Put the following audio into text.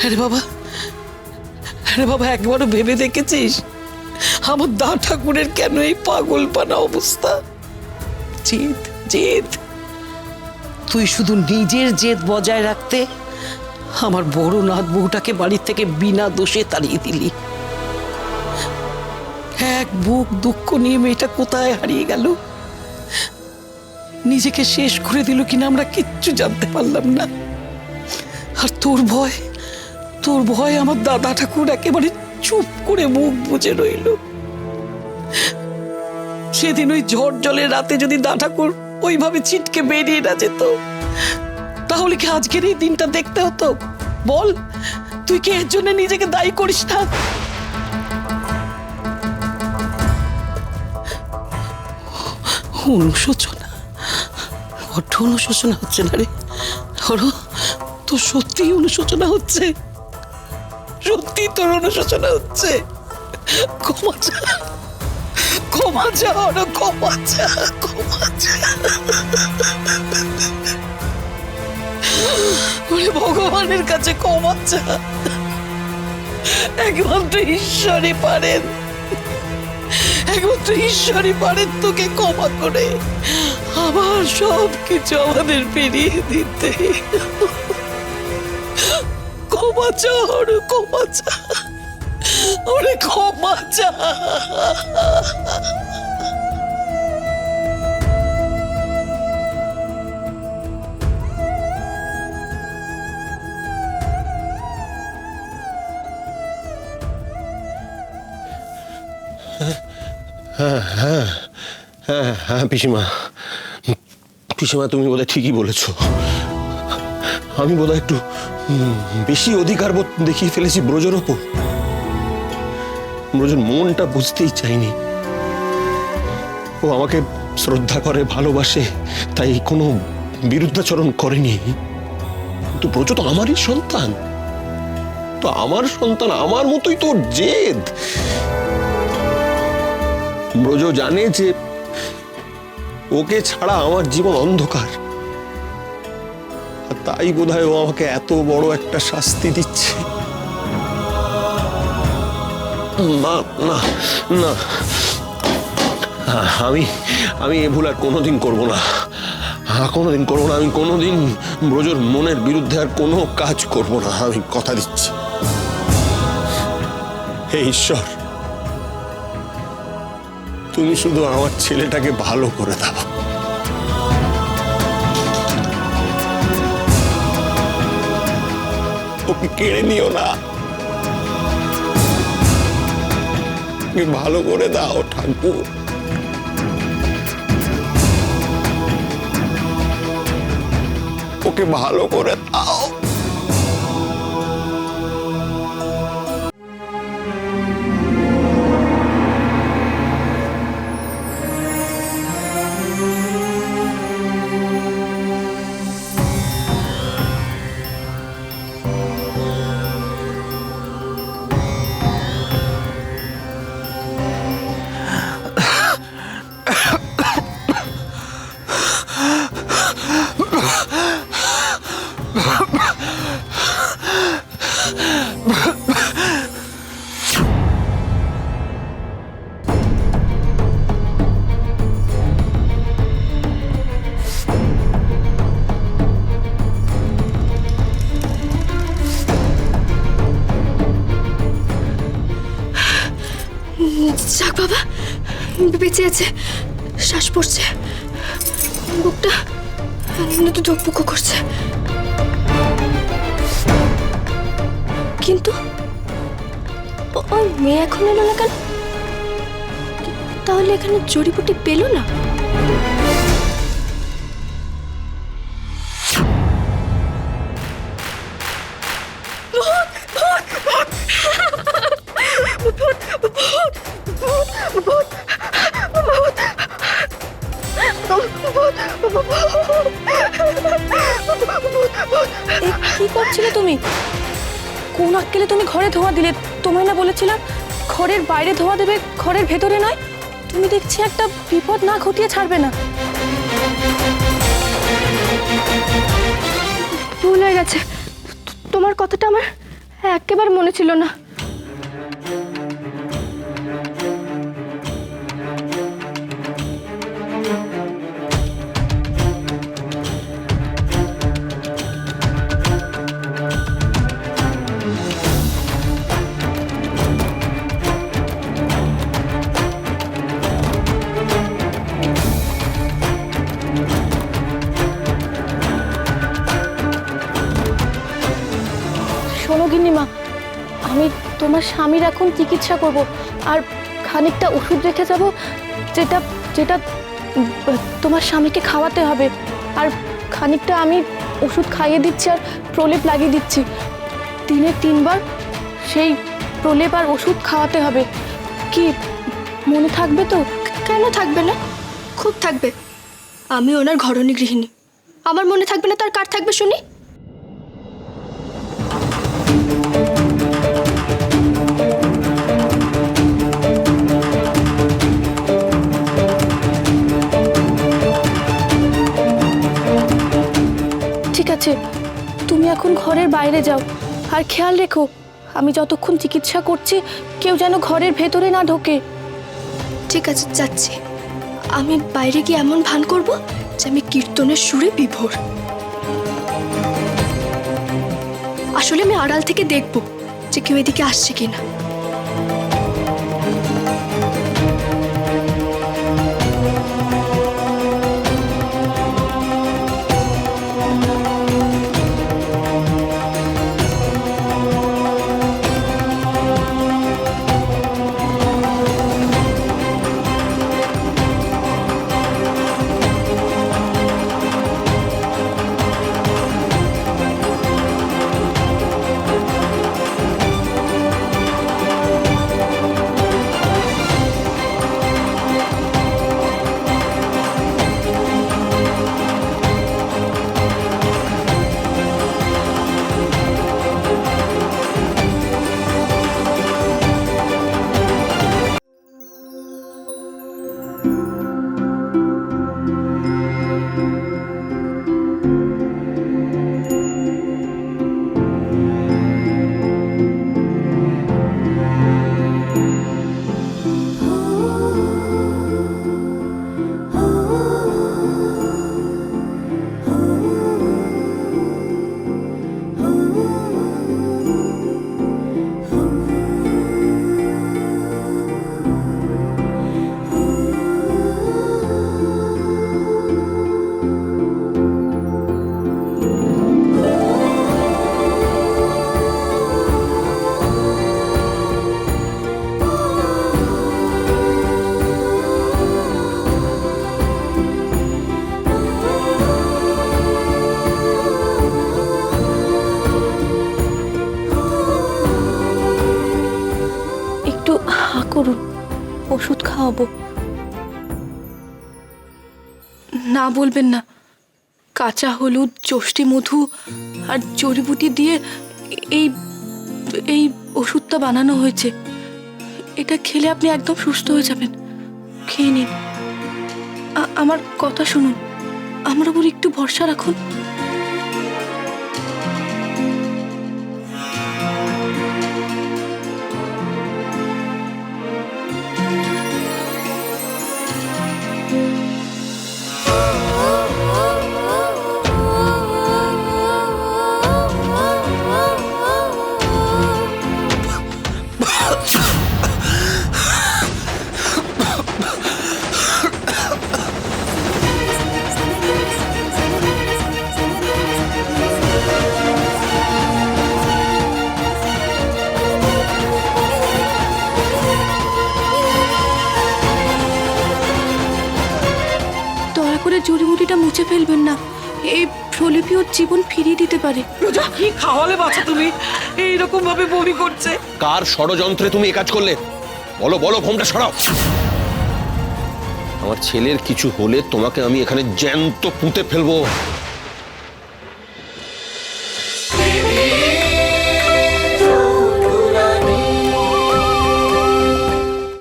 আরে বাবা, আরে বাবা, একবারও ভেবে দেখেছিস আমার দা ঠাকুরের কেন এই পাগলপানা অবস্থা? জেদ জেদ। তুই শুধু নিজের জেদ বজায় রাখতে আমার বড় নাথ বউটাকে বাড়ির থেকে বিনা দোষে তাড়িয়ে দিলি। এক বুক দুঃখ নিয়ে মেয়েটা কোথায় হারিয়ে গেল, নিজেকে শেষ করে দিল কিনা আমরা কিচ্ছু জানতে পারলাম না। আর তোর ভয় আমার দাদা ঠাকুর একেবারে চুপ করে মুখ বুজে রইল। সেদিন ওই ঝড় জলের রাতে যদি দা ঠাকুর ওইভাবে ছিটকে বেরিয়ে না যেত, তাহলে কি আজকের এই দিনটা দেখতে হতো? বল, তুই কি এর জন্য নিজেকে দায়ী করিস না? অনুশোচনা, বড্ড অনুশোচনা হচ্ছে না রে? তোর সত্যি অনুশোচনা হচ্ছে? সত্যি তোর অনুশোচনা হচ্ছে? ক্ষমা চা, ক্ষমা চা, ক্ষমা চা, ক্ষমা চা। ওরে ভগবানের কাছে ক্ষমা চা, একমাত্র ঈশ্বরই পারেন, একমাত্র ঈশ্বরই পারেন তোকে ক্ষমা করে আবার সব কিছু আমাদের ফিরিয়ে দিতে। ক্ষমা চা, ওরে ক্ষমা চা, ওরে ক্ষমা চা। হ্যাঁ হ্যাঁ হ্যাঁ হ্যাঁ পিসিমা, পিসিমা তুমি বোধহয় ঠিকই বলেছ। আমি বোধহয় একটু বেশি অধিকার বোধ দেখিয়ে ফেলেছি ব্রজর ওপর। ব্রজর মনটা বুঝতেই চাইনি। ও আমাকে শ্রদ্ধা করে, ভালোবাসে, তাই কোনো বিরুদ্ধাচরণ করেনি। কিন্তু ব্রজ তো আমারই সন্তান, তো আমার সন্তান, আমার মতোই তোর জেদ। ব্রজ জানে যে ওকে ছাড়া আমার জীবন অন্ধকার, তাই বোধহয় ও আমাকে এত বড় একটা শাস্তি দিচ্ছে। না না না, আমি এ ভুল আর কোনোদিন করবো না, কোনোদিন করবো না। আমি কোনোদিন ব্রজর মনের বিরুদ্ধে আর কোনো কাজ করবো না, আমি কথা দিচ্ছি। হে ঈশ্বর, তুমি শুধু আমার ছেলেটাকে ভালো করে দাও। ওকে কেড়ে নিও না, ভালো করে দাও ঠাকুর। ওকে ভালো করে দাও। যাক বাবা, বেঁচে আছে, শ্বাস পড়ছে, বুকটা ধুকপুক করছে। কিন্তু ওই মেয়ে এখন এলো না কেন? তাহলে এখানে জড়িবুটি পেল না? কি করছিলে তুমি? কোন আক্কেলে তুমি ঘরে ধোয়া দিলে? তোমায় না বলেছিলাম ঘরের বাইরে ধোয়া দেবে, ঘরের ভেতরে নয়? তুমি দেখছি একটা বিপদ না ঘটিয়ে ছাড়বে না। ভুল হয়ে গেছে, তোমার কথাটা আমার একেবারে মনে ছিল না। শোনো গিন্নিমা, আমি তোমার স্বামীর এখন চিকিৎসা করব, আর খানিকটা ওষুধ রেখে যাব, যেটা যেটা তোমার স্বামীকে খাওয়াতে হবে। আর খানিকটা আমি ওষুধ খাইয়ে দিচ্ছি আর প্রলেপ লাগিয়ে দিচ্ছি। দিনে 3 বার সেই প্রলেপ আর ওষুধ খাওয়াতে হবে। কি মনে থাকবে তো? কেন থাকবে না? খুব থাকবে। আমি ওনার ঘরণী গৃহিণী, আমার মনে থাকবে না তার কার থাকবে শুনি? ঠিক আছে, তুমি এখন ঘরের বাইরে যাও, আর খেয়াল রেখো আমি যতক্ষণ চিকিৎসা করছি কেউ যেন ঘরের ভেতরে না ঢোকে। ঠিক আছে, যাচ্ছি। আমি বাইরে গিয়ে এমন ভান করব যে আমি কীর্তনের সুরে বিভোর। আসলে আমি আড়াল থেকে দেখব যে কেউ এদিকে আসছে কিনা। করুন, ওষুধ খাওয়াবো। না বলবেন না, কাঁচা হলুদ, যষ্টি মধু আর জড়িবুটি দিয়ে এই এই ওষুধটা বানানো হয়েছে। এটা খেলে আপনি একদম সুস্থ হয়ে যাবেন। খেয়ে নিন, আমার কথা শুনুন, আমার উপর একটু ভরসা রাখুন। জড়িবুটিটা মুছে ফেলবেন না, এই প্রলেপি ওর জীবন ফিরিয়ে দিতে পারে। রোজা, কি খাওয়ালে বাচ্চা তুমি? এইরকম ভাবে বমি করছে। কার ষড়যন্ত্রে তুমি এ কাজ করলে? বলো বলো, ঘোমটা সরাও। আমার ছেলের কিছু হলে তোমাকে আমি এখানে জ্যান্ত পুঁতে ফেলবো।